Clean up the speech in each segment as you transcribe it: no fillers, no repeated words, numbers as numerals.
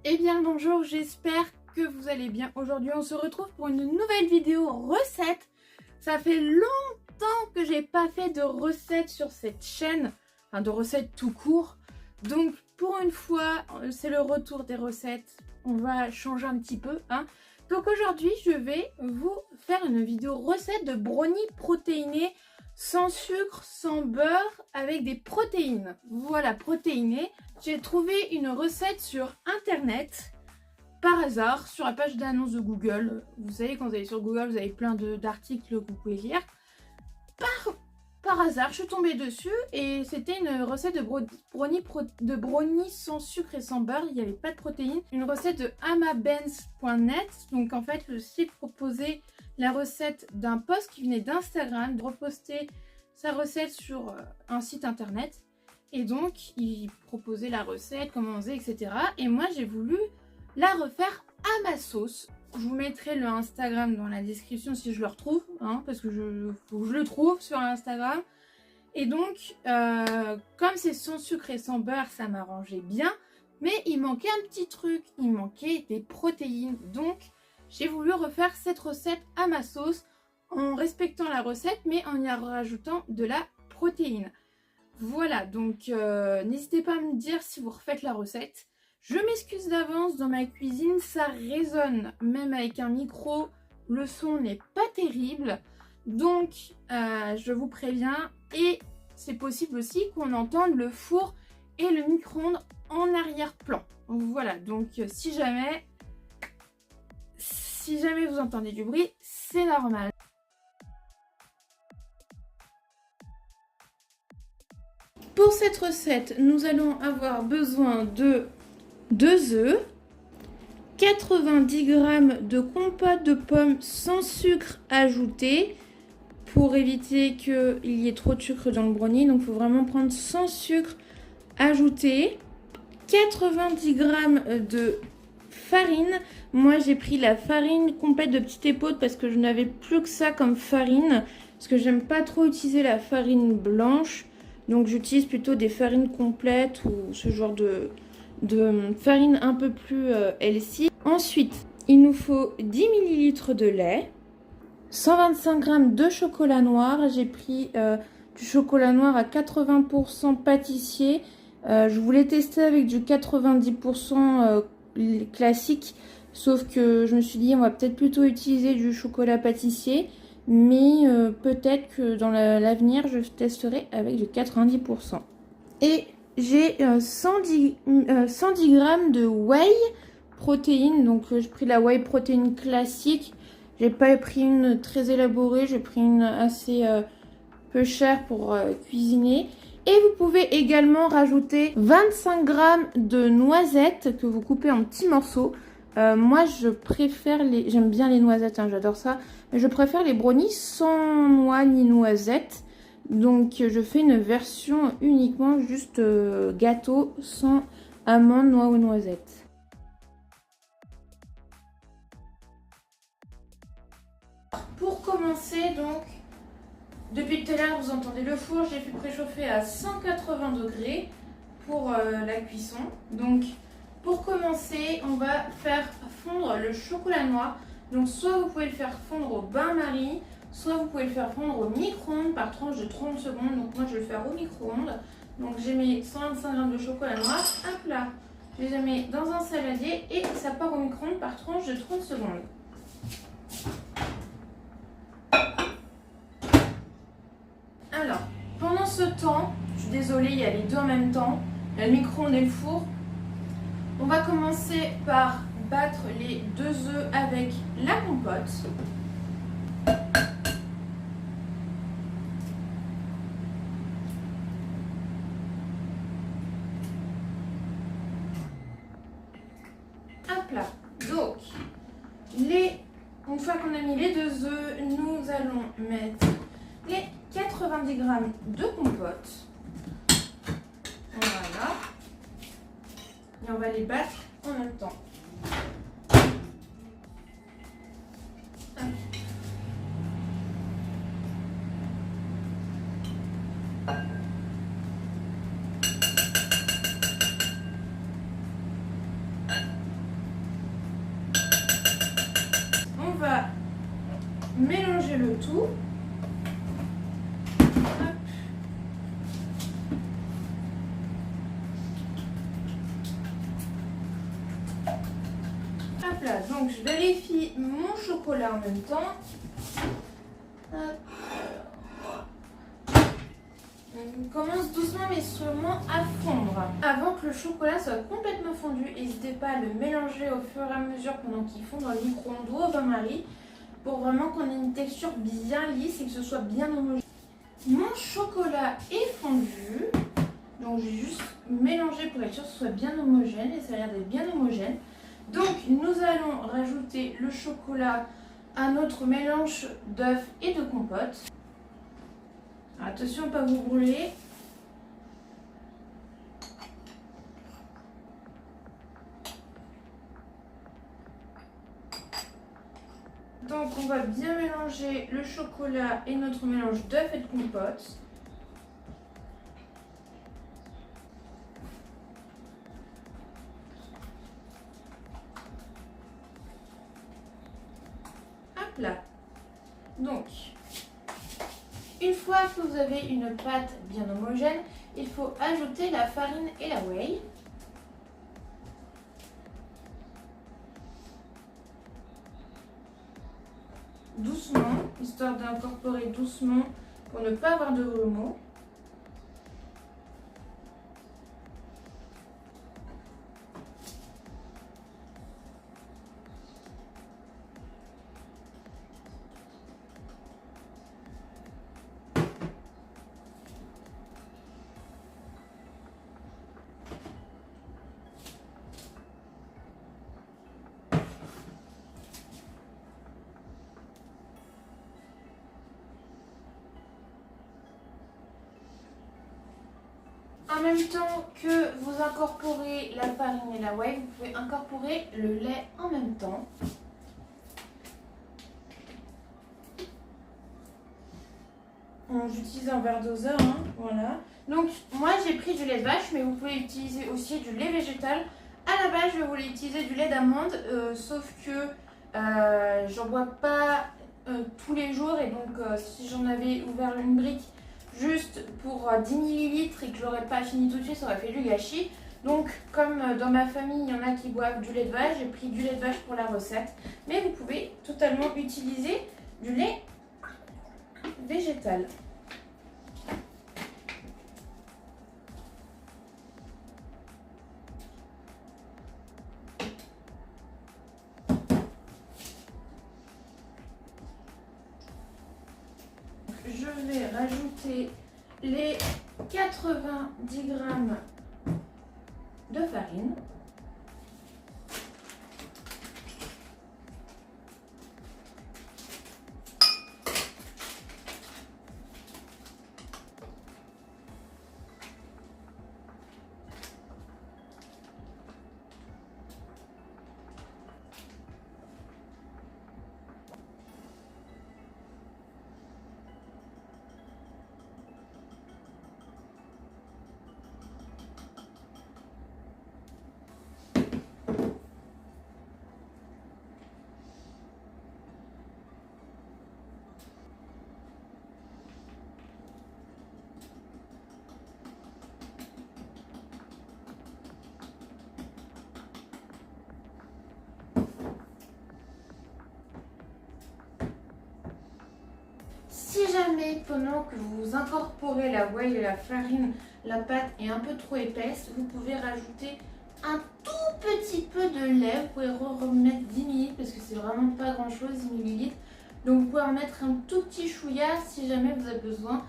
Eh bien bonjour, j'espère que vous allez bien. Aujourd'hui on se retrouve pour une nouvelle vidéo recette. Ça fait longtemps que j'ai pas fait de recettes sur cette chaîne, enfin de recettes tout court. Donc pour une fois, c'est le retour des recettes. On va changer un petit peu, hein. Donc aujourd'hui je vais vous faire une vidéo recette de brownie protéiné sans sucre, sans beurre, avec des protéines. Voilà, protéiné. J'ai trouvé une recette sur internet, par hasard, sur la page d'annonce de Google. Vous savez, quand vous allez sur Google, vous avez plein d'articles que vous pouvez lire. Par hasard, je suis tombée dessus et c'était une recette de brownie sans sucre et sans beurre. Il n'y avait pas de protéines. Une recette de amabenz.net. Donc en fait, le site proposait la recette d'un post qui venait d'Instagram, de reposter sa recette sur un site internet. Et donc, il proposait la recette, comment on faisait, etc. Et moi, j'ai voulu la refaire à ma sauce. Je vous mettrai le Instagram dans la description si je le retrouve, hein, parce que faut que je le trouve sur Instagram. Et donc, comme c'est sans sucre et sans beurre, ça m'arrangeait bien. Mais il manquait un petit truc, il manquait des protéines. Donc, j'ai voulu refaire cette recette à ma sauce en respectant la recette, mais en y rajoutant de la protéine. Voilà, donc n'hésitez pas à me dire si vous refaites la recette. Je m'excuse d'avance, dans ma cuisine, ça résonne. Même avec un micro, le son n'est pas terrible. Donc, je vous préviens. Et c'est possible aussi qu'on entende le four et le micro-ondes en arrière-plan. Voilà, donc si jamais vous entendez du bruit, c'est normal. Pour cette recette, nous allons avoir besoin de 2 œufs, 90 g de compote de pommes sans sucre ajouté pour éviter qu'il y ait trop de sucre dans le brownie. Donc il faut vraiment prendre sans sucre ajouté, 90 g de farine. Moi j'ai pris la farine complète de petite épaule parce que je n'avais plus que ça comme farine. Parce que j'aime pas trop utiliser la farine blanche. Donc j'utilise plutôt des farines complètes ou ce genre de farine un peu plus healthy. Ensuite, il nous faut 10 ml de lait, 125 g de chocolat noir. J'ai pris du chocolat noir à 80% pâtissier. Je voulais tester avec du 90% classique, sauf que je me suis dit on va peut-être plutôt utiliser du chocolat pâtissier. Mais peut-être que dans l'avenir, je testerai avec du 90%. Et j'ai 110 g de whey protéine. Donc j'ai pris la whey protéine classique. J'ai pas pris une très élaborée. J'ai pris une assez peu chère pour cuisiner. Et vous pouvez également rajouter 25 g de noisettes que vous coupez en petits morceaux. Moi je préfère j'aime bien les noisettes, hein, j'adore ça, mais je préfère les brownies sans noix ni noisettes. Donc je fais une version uniquement juste gâteau sans amandes, noix ou noisettes. Pour commencer, donc depuis tout à l'heure vous entendez le four, j'ai fait préchauffer à 180 degrés pour la cuisson. Donc pour commencer, on va faire fondre le chocolat noir. Donc soit vous pouvez le faire fondre au bain-marie, soit vous pouvez le faire fondre au micro-ondes par tranche de 30 secondes. Donc moi je vais le faire au micro-ondes. Donc j'ai mes 125 g de chocolat noir, hop là, je les mets dans un saladier et ça part au micro-ondes par tranche de 30 secondes. Alors, pendant ce temps, je suis désolée, il y a les deux en même temps, il y a le micro-ondes et le four. On va commencer par battre les 2 œufs avec la compote. Hop là. Donc, une fois qu'on a mis les 2 œufs, nous allons mettre les 90 g de compote. Voilà. Et on va les battre en même temps. mélanger le tout. Hop. Hop là, donc je vérifie mon chocolat en même temps. Hop. On commence doucement mais sûrement à fondre. Avant que le chocolat soit complètement fondu, n'hésitez pas à le mélanger au fur et à mesure pendant qu'il fond dans le micro-ondes ou au bain-marie pour vraiment qu'on ait une texture bien lisse et que ce soit bien homogène. Mon chocolat est fondu, donc j'ai juste mélangé pour être sûr que ce soit bien homogène et ça a l'air d'être bien homogène. Donc nous allons rajouter le chocolat à notre mélange d'œufs et de compote. Attention, pas vous brûler. Donc on va bien mélanger le chocolat et notre mélange d'œufs et de compote. Hop là. Donc, une fois que vous avez une pâte bien homogène, il faut ajouter la farine et la whey. Doucement, histoire d'incorporer doucement pour ne pas avoir de grumeaux. En même temps que vous incorporez la farine et la whey, vous pouvez incorporer le lait en même temps. J'utilise un verre doseur, hein, voilà. Donc moi j'ai pris du lait de vache, mais vous pouvez utiliser aussi du lait végétal. À la base je voulais utiliser du lait d'amande, sauf que j'en bois pas tous les jours et donc si j'en avais ouvert une brique juste pour 10 millilitres et que je l'aurais pas fini tout de suite, ça aurait fait du gâchis. Donc comme dans ma famille il y en a qui boivent du lait de vache, j'ai pris du lait de vache pour la recette. Mais vous pouvez totalement utiliser du lait végétal. Je vais rajouter les 90 g de farine. Si jamais pendant que vous incorporez la whey et la farine, la pâte est un peu trop épaisse, vous pouvez rajouter un tout petit peu de lait. Vous pouvez remettre 10 ml parce que c'est vraiment pas grand chose, 10 ml. Donc vous pouvez en mettre un tout petit chouïa si jamais vous avez besoin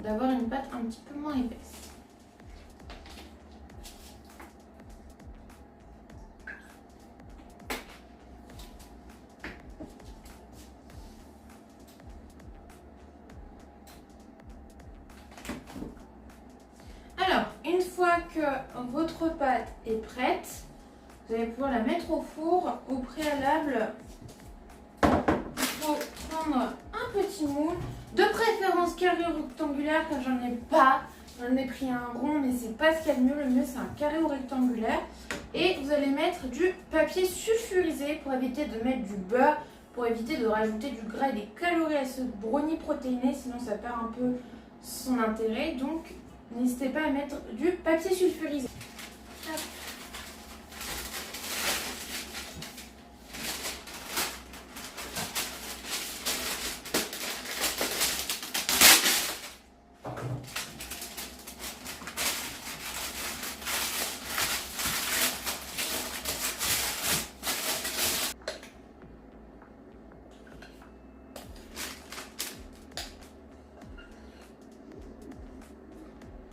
d'avoir une pâte un petit peu moins épaisse. Une fois que votre pâte est prête, vous allez pouvoir la mettre au four. Au préalable, il faut prendre un petit moule, de préférence carré ou rectangulaire car j'en ai pas. J'en ai pris un rond mais c'est pas ce qu'il y a de mieux. Le mieux c'est un carré ou rectangulaire. Et vous allez mettre du papier sulfurisé pour éviter de mettre du beurre pour éviter de rajouter du gras et des calories à ce brownie protéiné, sinon ça perd un peu son intérêt. Donc n'hésitez pas à mettre du papier sulfurisé.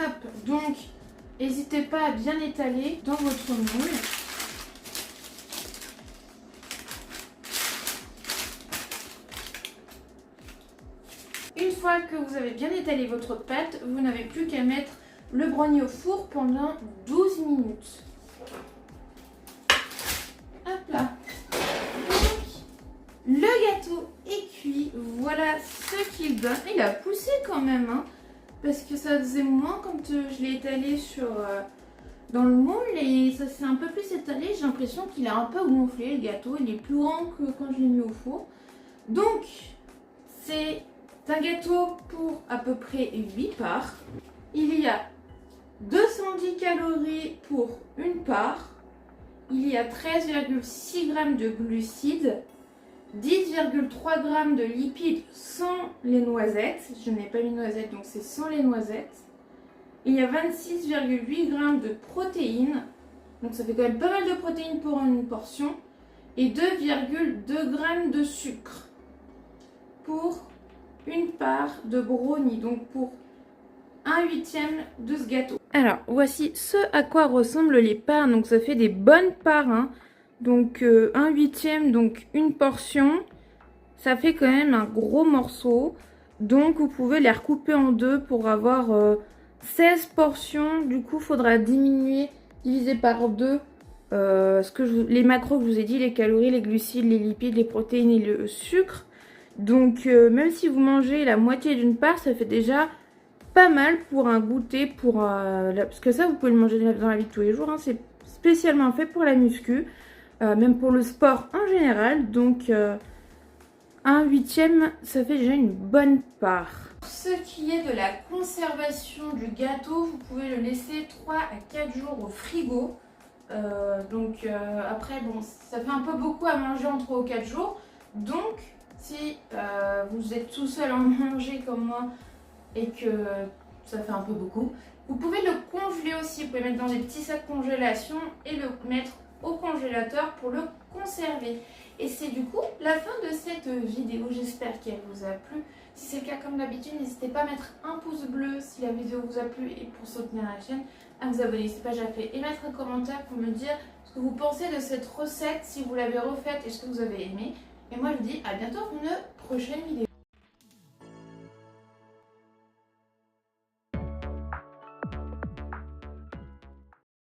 Hop. Donc, n'hésitez pas à bien étaler dans votre moule. Une fois que vous avez bien étalé votre pâte, vous n'avez plus qu'à mettre le brownie au four pendant 12 minutes. Hop là. Donc, le gâteau est cuit. Voilà ce qu'il donne. Il a poussé quand même, hein. Parce que ça faisait moins quand je l'ai étalé dans le moule et ça s'est un peu plus étalé. J'ai l'impression qu'il a un peu gonflé le gâteau. Il est plus grand que quand je l'ai mis au four. Donc, c'est un gâteau pour à peu près 8 parts. Il y a 210 calories pour une part. Il y a 13,6 g de glucides. 10,3 g de lipides sans les noisettes. Je n'ai pas mis de noisettes, donc c'est sans les noisettes. Il y a 26,8 g de protéines. Donc ça fait quand même pas mal de protéines pour une portion. Et 2,2 g de sucre pour une part de brownie. Donc pour 1/8 de ce gâteau. Alors voici ce à quoi ressemblent les parts. Donc ça fait des bonnes parts, hein. Donc 1/8, donc une portion, ça fait quand même un gros morceau. Donc vous pouvez les recouper en deux pour avoir 16 portions. Du coup, il faudra diminuer, diviser par deux les macros que je vous ai dit, les calories, les glucides, les lipides, les protéines et le sucre. Donc même si vous mangez la moitié d'une part, ça fait déjà pas mal pour un goûter, parce que ça vous pouvez le manger dans la vie de tous les jours, hein. C'est spécialement fait pour la muscu. Même pour le sport en général. Donc 1/8, ça fait déjà une bonne part. Pour ce qui est de la conservation du gâteau, vous pouvez le laisser 3 à 4 jours au frigo. Après, bon, ça fait un peu beaucoup à manger en 3 ou 4 jours. Donc si vous êtes tout seul à en manger comme moi et que ça fait un peu beaucoup, vous pouvez le congeler aussi. Vous pouvez mettre dans des petits sacs de congélation et le mettre au congélateur pour le conserver. Et c'est du coup la fin de cette vidéo. J'espère qu'elle vous a plu. Si c'est le cas, comme d'habitude, n'hésitez pas à mettre un pouce bleu si la vidéo vous a plu et pour soutenir la chaîne, à vous abonner si ce n'est pas déjà fait et mettre un commentaire pour me dire ce que vous pensez de cette recette, si vous l'avez refaite et ce que vous avez aimé. Et moi je vous dis à bientôt pour une prochaine vidéo.